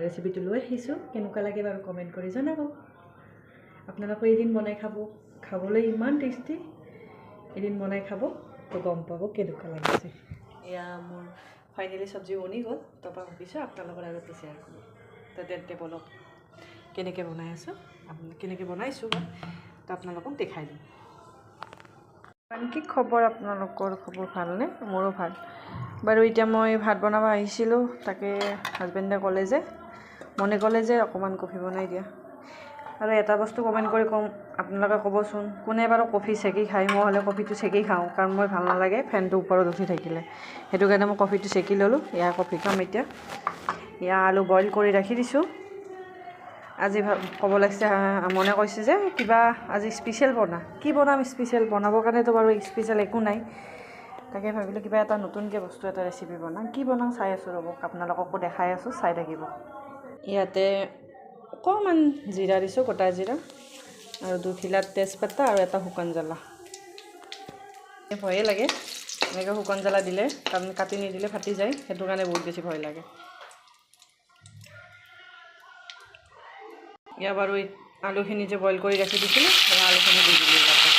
ৰেচিপিটো লৈ আহিছোঁ কেনেকুৱা লাগে বাৰু কমেণ্ট কৰি জনাব আপোনালোকে এদিন বনাই খাবলৈ ইমান টেষ্টি এদিন বনাই খাব তো গম পাব কেনেকুৱা লাগিছে এয়া মোৰ ফাইনেলি চব্জি বনি গ'ল তাৰপৰা ভাবিছোঁ আপোনালোকৰ আগতে শ্বেয়াৰ কৰোঁ তো তেন্তে বলক কেনেকৈ বনাই আছোঁ কেনেকৈ বনাইছোঁ তো আপোনালোকক দেখাই দিম কি খবৰ আপোনালোকৰ খবৰ ভালনে মোৰো ভাল বাৰু এতিয়া মই ভাত বনাব আহিছিলোঁ তাকে হাজবেণ্ডে ক'লে যে মনে ক'লে যে অকণমান কফি বনাই দিয়া আৰু এটা বস্তু কমেণ্ট কৰি কম আপোনালোকে ক'বচোন কোনে বাৰু কফি চেকি খায় মই হ'লে কফিটো চেকি খাওঁ কাৰণ মই ভাল নালাগে ফেনটো ওপৰত উঠি থাকিলে সেইটো কাৰণে মই কফিটো চেকি ল'লোঁ এয়া কফি খাম এতিয়া এয়া আলু বইল কৰি ৰাখি দিছোঁ আজি ক'ব লাগিছে মনে কৈছে যে কিবা আজি স্পেচিয়েল কি বনাম স্পেচিয়েল বনাবৰ কাৰণেতো বাৰু স্পেচিয়েল একো নাই তাকে ভাবিলোঁ কিবা এটা নতুনকৈ বস্তু এটা ৰেচিপি বনাম কি বনাওঁ চাই আছোঁ ৰ'ব আপোনালোককো দেখাই আছোঁ চাই থাকিব ইয়াতে অকণমান জিৰা দিছোঁ গোটা জিৰা আৰু 2 খিলা তেজপাতা আৰু এটা শুকান জ্বালা ভয়ে লাগে এনেকৈ শুকান জ্বালা দিলে কাৰণ কাটি নিদিলে ফাটি যায় সেইটো কাৰণে বহুত বেছি ভয় লাগে ইয়া বাৰু আলুখিনি যে বইল কৰি ৰাখি দিছিলোঁ সেই আলুখিনি দি দিলোঁ ইয়াতে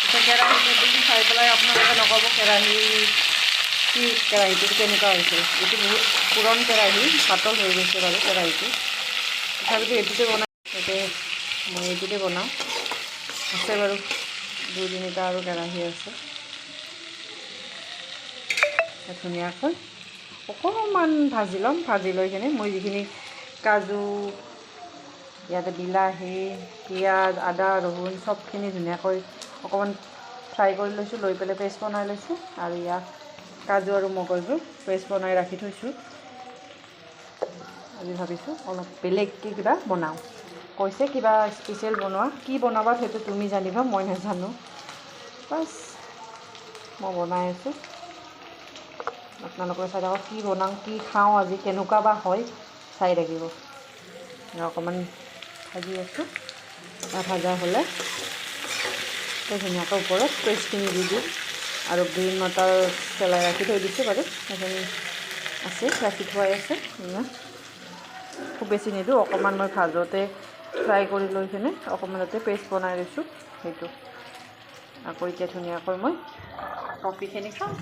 এতিয়া কেৰাহীটো চাই পেলাই আপোনালোকে নক'ব কেৰাহীটো কেনেকুৱা হৈছে এইটো বহুত পুৰণ কেৰাহী পাতল হৈ গৈছে বাৰু কেৰাহীটো তথাপিতো এইটোতে বনাই মই এইটোতে বনাওঁ আছে বাৰু 2-3টা আৰু কেৰাহী আছে ধুনীয়াকৈ অকণমান ভাজি ল'ম ভাজি লৈ কিনে মই যিখিনি কাজু ইয়াতে বিলাহী পিঁয়াজ আদা ৰহুন চবখিনি ধুনীয়াকৈ অকণমান ফ্ৰাই কৰি লৈছোঁ লৈ পেলাই পেষ্ট বনাই লৈছোঁ আৰু ইয়াত কাজু আৰু মগজু পেষ্ট বনাই ৰাখি থৈছোঁ আজি ভাবিছোঁ অলপ বেলেগকৈ কিবা বনাওঁ কৈছে কিবা স্পেচিয়েল বনোৱা কি বনাবা সেইটো তুমি জানিবা মই নাজানো বাছ মই বনাই আছোঁ আপোনালোকৰ চাই থাকক কি বনাওঁ কি খাওঁ আজি কেনেকুৱা বা হয় চাই থাকিব অকণমান ভাজি আছোঁ ভাজা হ'লে ধুনীয়াকৈ ওপৰত পেষ্টখিনি দি দিওঁ আৰু গ্ৰীণ মটাৰ পেলাই ৰাখি থৈ দিছোঁ বাৰু সেইখিনি আছে ৰাখি থোৱাই আছে খুব বেছি নিদিওঁ অকণমান মই ভাজোতে ফ্ৰাই কৰি লৈ কিনে অকণমান তাতে পেষ্ট বনাই লৈছোঁ সেইটো আকৌ এতিয়া ধুনীয়াকৈ মই কফিখিনি খাওঁ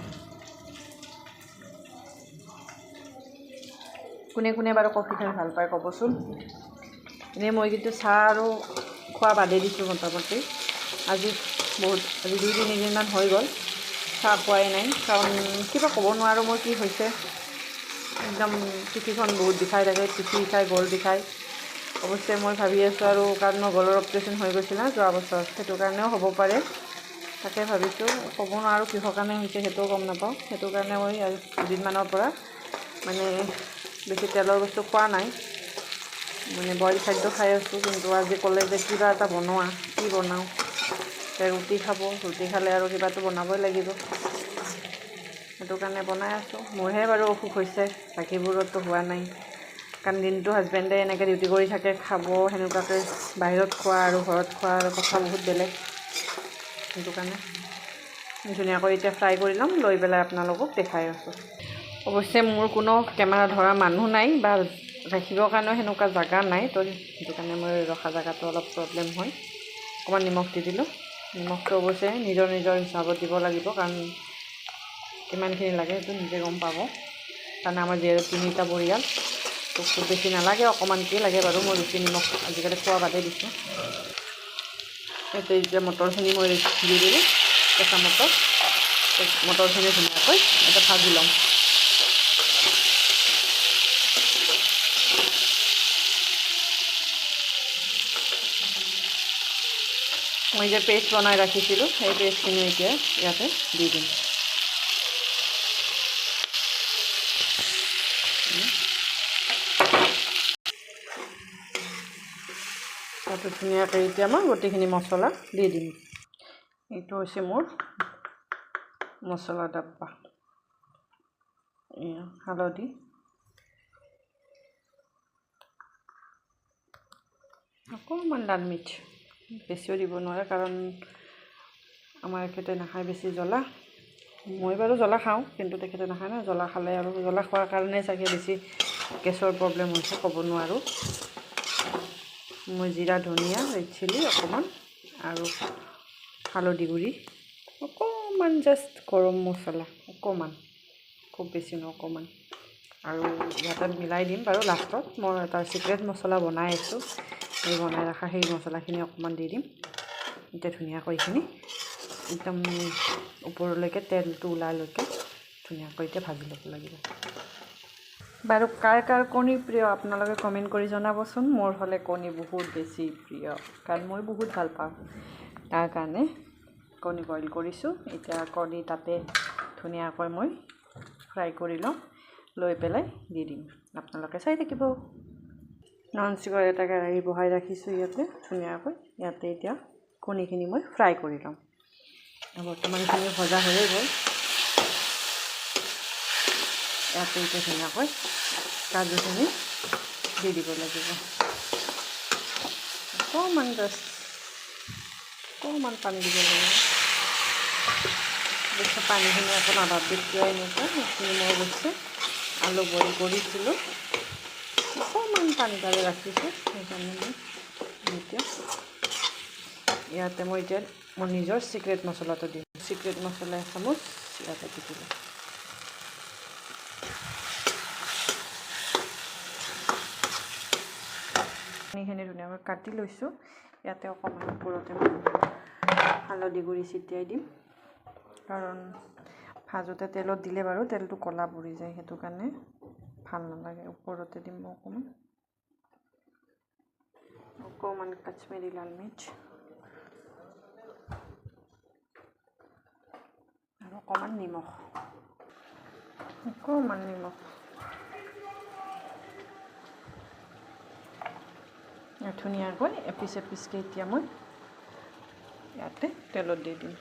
কোনে কোনে বাৰু কফি খাই ভাল পায় ক'বচোন এনেই মই কিন্তু চাহ আৰু খোৱা বাদেই দিছোঁ মোটামুটি আজি 2-3 দিনমান হৈ গ'ল চাহ খোৱাই নাই কাৰণ কিবা ক'ব নোৱাৰোঁ মোৰ কি হৈছে একদম পিঠিখন বহুত বিষাই থাকে পিঠি বিষাই গল বিষাই অৱশ্যে মই ভাবি আছোঁ আৰু কাৰণ মই গলৰ অপাৰেশ্যন হৈ গৈছিল না যোৱা বছৰ সেইটো কাৰণেও হ'ব পাৰে তাকে ভাবিছোঁ ক'ব নোৱাৰোঁ কিহৰ কাৰণে হৈছে সেইটোও গম নাপাওঁ সেইটো কাৰণে মই আজি দুদিনমানৰ পৰা মানে বেছি তেলৰ বস্তু খোৱা নাই মানে বইল খাদ্য খাই আছোঁ কিন্তু আজি ক'লে যে কিবা এটা বনোৱা কি বনাওঁ ৰুটি খাব ৰুটি খালে আৰু কিবাটো বনাবই লাগিব সেইটো কাৰণে বনাই আছোঁ মোৰহে বাৰু অসুখ হৈছে বাকীবোৰতো হোৱা নাই কাৰণ দিনটো হাজবেণ্ডে এনেকৈ ডিউটি কৰি থাকে খাব সেনেকুৱাকৈ বাহিৰত খোৱা আৰু ঘৰত খোৱাৰ কথা বহুত বেলেগ সেইটো কাৰণে ধুনীয়াকৈ এতিয়া ফ্ৰাই কৰি ল'ম লৈ পেলাই আপোনালোকক দেখাই আছোঁ অৱশ্যে মোৰ কোনো কেমেৰা ধৰা মানুহ নাই বা ৰাখিবৰ কাৰণেও সেনেকুৱা জেগা নাই তো সেইটো কাৰণে মই ৰখা জেগাটো অলপ প্ৰব্লেম হয় অকণমান নিমখ দি দিলোঁ নিমখটো অৱশ্যে নিজৰ হিচাপত দিব লাগিব কাৰণ কিমানখিনি লাগে সেইটো নিজে গম পাব কাৰণ আমাৰ যিহেতু 3টা পৰিয়াল তো খুব বেছি নালাগে অকণমানকৈ লাগে বাৰু মই বেছি নিমখ আজিকালি খোৱা বাদেই দিছোঁ এতিয়া মটৰখিনি মই দি দিলোঁ কেঁচা মটৰখিনি ধুনীয়াকৈ এটা ভাজি ল'ম মই যে পেষ্ট বনাই ৰাখিছিলোঁ সেই পেষ্টখিনি এতিয়া ইয়াতে দি দিম তাতে ধুনীয়াকৈ এতিয়া মই গোটেইখিনি মছলা দি দিম এইটো হৈছে মোৰ মছলা ডাব্বা হালধি অকণমান লাল মিৰ্চ বেছিও দিব নোৱাৰে কাৰণ আমাৰ এখেতে নাখায় বেছি জ্বলা মই বাৰু জ্বলা খাওঁ কিন্তু তেখেতে নাখায় ন জ্বলা খালে আৰু জ্বলা খোৱাৰ কাৰণে চাগে বেছি গেছৰ প্ৰব্লেম হৈছে, ক'ব নোৱাৰোঁ। মই জিৰা ধনিয়া ৰেড চিলি অকণমান আৰু হালধি গুড়ি অকণমান জাষ্ট গৰম মছলা অকণমান, খুব বেছি নহয় অকণমান, আৰু ইয়াতে মিলাই দিম বাৰু লাষ্টত। মই এটা চিক্ৰেট মছলা বনাই আছোঁ, এই বনাই ৰখা সেই মছলাখিনি অকণমান দি দিম। এতিয়া ধুনীয়াকৈ এইখিনি একদম ওপৰলৈকে তেলটো ওলালৈকে ধুনীয়াকৈ এতিয়া ভাজি ল'ব লাগিব। বাৰু কাৰ কাৰ কণী প্ৰিয় আপোনালোকে কমেণ্ট কৰি জনাবচোন। মোৰ হ'লে কণী বহুত বেছি প্ৰিয়, কাৰণ মই বহুত ভাল পাওঁ। তাৰ কাৰণে কণী বইল কৰিছোঁ। এতিয়া কণী তাতে ধুনীয়াকৈ মই ফ্ৰাই কৰি ল'ম, লৈ পেলাই দি দিম। আপোনালোকে চাই থাকিব। নন ষ্টিকৰ এটা কেৰাহী বহাই ৰাখিছোঁ ইয়াতে ধুনীয়াকৈ। ইয়াতে এতিয়া কণীখিনি মই ফ্ৰাই কৰি ল'ম। বৰ্তমান এইখিনি ভজা হৈয়ে গ'ল। ইয়াতে এতিয়া ধুনীয়াকৈ কাজুখিনি দি দিব লাগিব। অকণমান জাষ্ট অকণমান পানী দিব লাগিব। বেছি পানীখিনি আকৌ নাভাবি কিয় এনেকুৱা, সেইখিনি মই অৱশ্যে আলু বইল কৰিছিলোঁ, অকণমান পানী তাৰে ৰাখিছোঁ। সেইকাৰণে মই এতিয়া ইয়াতে মই এতিয়া মোৰ নিজৰ চিক্ৰেট মছলাটো দিম। চিক্ৰেট মছলা এচামুচ ইয়াতে দি দিলোঁ। কণীখিনি ধুনীয়াকৈ কাটি লৈছোঁ। ইয়াতে অকণমান ওপৰতে হালধি গুড়ি ছটিয়াই দিম, কাৰণ ভাজোতে তেলত দিলে বাৰু তেলটো ক'লা পৰি যায়, সেইটো কাৰণে ভাল নালাগে। ওপৰতে দিম অকণমান কাশ্মীৰী লাল মিৰ্চ আৰু অকণমান নিমখ, ধুনীয়াকৈ এপিচ এপিচকৈ এতিয়া মই ইয়াতে তেলত দি দিম।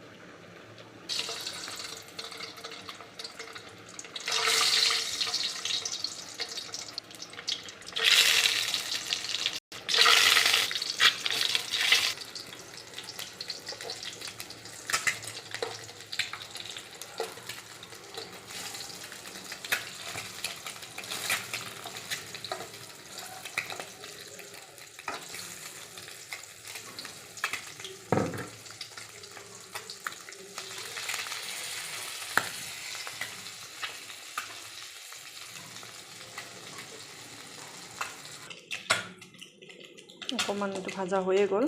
অকণমান এইটো ভাজা হৈয়ে গ'ল।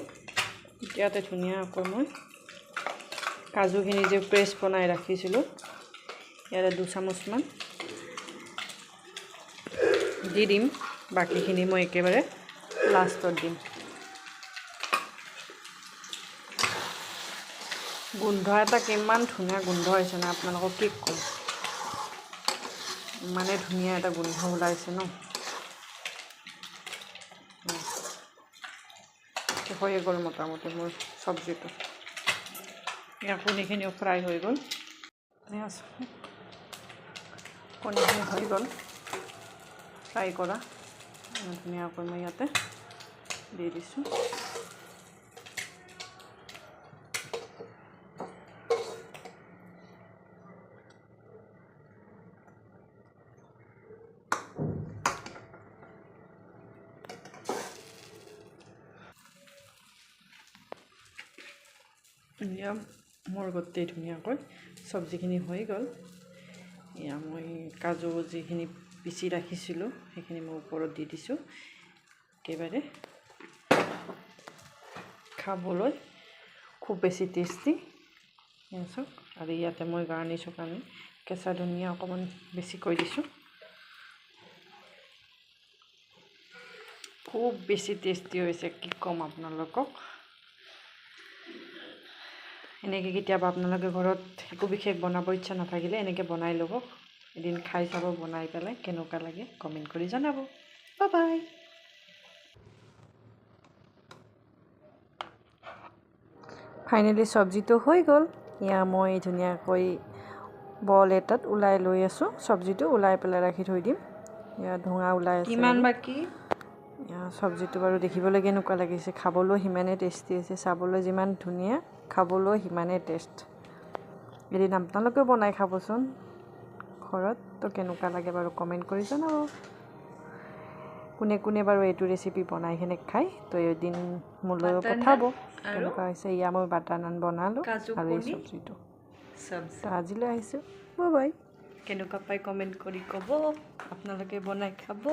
এতিয়াতে ধুনীয়াকৈ মই কাজুখিনি যে পেষ্ট বনাই ৰাখিছিলোঁ ইয়াতে 2 চামুচমান দি দিম। বাকীখিনি মই একেবাৰে লাষ্টত দিম। গোন্ধ এটা কিমান ধুনীয়া গোন্ধ হৈছে না, আপোনালোকক কি ক'ম, ইমানে ধুনীয়া এটা গোন্ধ ওলাইছে ন। হৈয়ে গ'ল মোটামুটি মোৰ চব্জিটো। ইয়াৰ কণীখিনিও ফ্ৰাই হৈ গ'ল। কণীখিনি হৈ গ'ল ফ্ৰাই কৰা, ধুনীয়াকৈ মই ইয়াতে দি দিছোঁ। এয়া মোৰ গোটেই ধুনীয়াকৈ চব্জিখিনি হৈ গ'ল। এয়া মই কাজু যিখিনি পিচি ৰাখিছিলোঁ সেইখিনি মই ওপৰত দি দিছোঁ। একেবাৰে খাবলৈ খুব বেছি টেষ্টি। চাওক, আৰু ইয়াতে মই গাৰ্নিছৰ কাৰণে কেঁচা ধনিয়া অকণমান বেছিকৈ দিছোঁ। খুব বেছি টেষ্টি হৈছে, কি ক'ম আপোনালোকক। এনেকৈ কেতিয়াবা আপোনালোকে ঘৰত একো বিশেষ বনাব ইচ্ছা নাথাকিলে এনেকৈ বনাই ল'ব। এদিন খাই চাব বনাই পেলাই, কেনেকুৱা লাগে কমেণ্ট কৰি জনাব। Bye bye. ফাইনেলি চব্জিটো হৈ গ'ল। এয়া মই ধুনীয়াকৈ বল এটাত ওলাই লৈ আছোঁ। চব্জিটো ওলাই পেলাই ৰাখি থৈ দিম। এয়া ধোঁৱা ওলাই আছে। কিমান বাকী চব্জিটো বাৰু দেখিবলৈ কেনেকুৱা লাগিছে, খাবলৈ সিমানেই টেষ্টি হৈছে। চাবলৈ যিমান ধুনীয়া, খাবলৈ সিমানেই টেষ্ট। এদিন আপোনালোকেও বনাই খাবচোন ঘৰত, তো কেনেকুৱা লাগে বাৰু কমেণ্ট কৰি জনাব। কোনে কোনে বাৰু এইটো ৰেচিপি বনাই কিনে খায় তো এদিন মোলৈ পঠাব কেনেকুৱা হৈছে ইয়া মই বাটাৰ নান বনালোঁ আৰু এই চব্জিটো তো আজিলৈ আহিছোঁ বাই বাই কেনেকুৱা পাই কমেণ্ট কৰি ক'ব আপোনালোকে বনাই খাব